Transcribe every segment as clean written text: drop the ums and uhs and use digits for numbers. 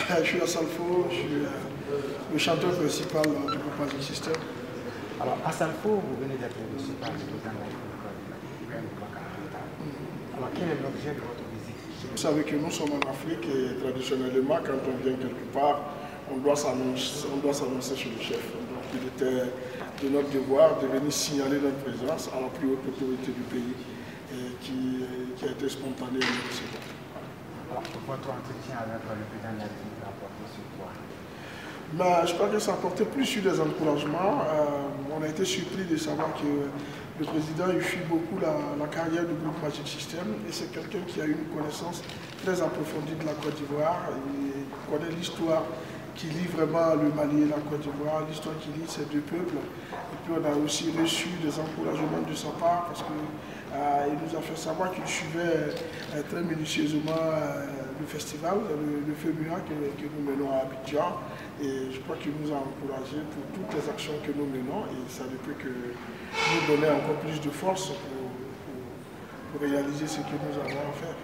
Je suis à Salfo, je suis le chanteur principal du groupe Magic System. Alors, à Salfo, vous venez d'être reçu par le président de la République. Alors, quel est l'objet de votre visite? Vous savez que nous sommes en Afrique et traditionnellement, quand on vient quelque part, on doit s'annoncer chez le chef. Donc, il était de notre devoir de venir signaler notre présence à la plus haute autorité du pays et qui a été spontanée et nécessaire. Alors, votre entretien avec le président de la République a porté sur quoi? Mais je crois que ça a porté plus sur des encouragements. On a été surpris de savoir que le président il suit beaucoup la carrière du groupe Magic System et c'est quelqu'un qui a une connaissance très approfondie de la Côte d'Ivoire. Il connaît l'histoire qui lie vraiment le Mali et la Côte d'Ivoire, l'histoire qui lie ces deux peuples. Et puis on a aussi reçu des encouragements de sa part parce qu'il nous a fait savoir qu'il suivait très minutieusement le festival, le FEMUA que nous menons à Abidjan. Et je crois qu'il nous a encouragés pour toutes les actions que nous menons et ça ne peut que nous donner encore plus de force pour réaliser ce que nous avons à faire.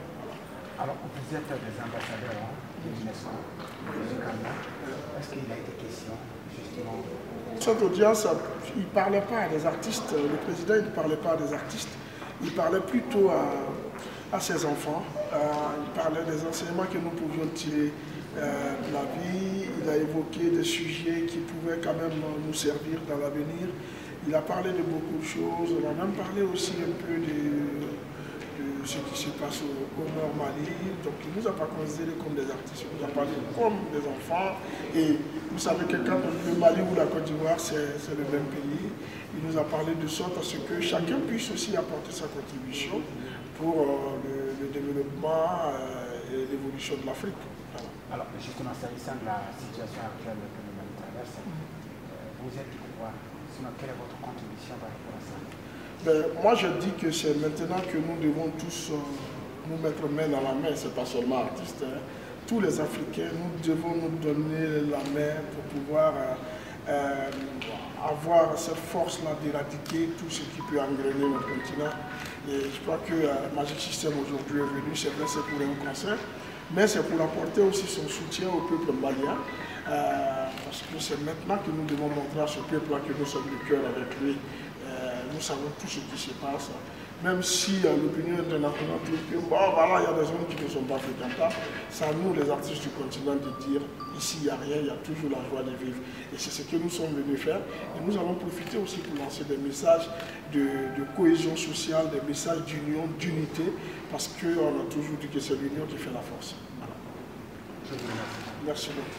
Alors, vous êtes des ambassadeurs de l'UNESCO musicalement. Est-ce qu'il a été question, justement? Cette audience, il ne parlait pas à des artistes, le président il ne parlait pas à des artistes, il parlait plutôt à ses enfants, il parlait des enseignements que nous pouvions tirer de la vie, il a évoqué des sujets qui pouvaient quand même nous servir dans l'avenir, il a parlé de beaucoup de choses, on a même parlé aussi un peu de ce qui se passe au Nord Mali, donc il ne nous a pas considérés comme des artistes, il nous a parlé comme des enfants, et vous savez que quand le Mali ou la Côte d'Ivoire c'est le même pays, il nous a parlé de sorte à ce que chacun puisse aussi apporter sa contribution pour le développement et l'évolution de l'Afrique. Voilà. Alors justement, s'agissant de la situation actuelle que le Mali traverse, vous êtes du pouvoir, sinon quelle est votre contribution par rapport à ça? Moi je dis que c'est maintenant que nous devons tous nous mettre main dans la main, ce n'est pas seulement artistes, hein. Tous les Africains, nous devons nous donner la main pour pouvoir avoir cette force-là d'éradiquer tout ce qui peut engrainer notre continent. Et je crois que Magic System aujourd'hui est venu, c'est vrai, c'est pour un concert, mais c'est pour apporter aussi son soutien au peuple malien, parce que c'est maintenant que nous devons montrer à ce peuple-là que nous sommes du cœur avec lui. Nous savons tout ce qui se passe, même si l'opinion internationale trouve que bon, voilà, il y a des zones qui ne sont pas fréquentables, c'est à nous les artistes du continent de dire ici il n'y a rien, il y a toujours la joie de vivre. Et c'est ce que nous sommes venus faire. Et nous allons profiter aussi pour lancer des messages de cohésion sociale, des messages d'union, d'unité, parce qu'on a toujours dit que c'est l'union qui fait la force. Voilà. Merci beaucoup.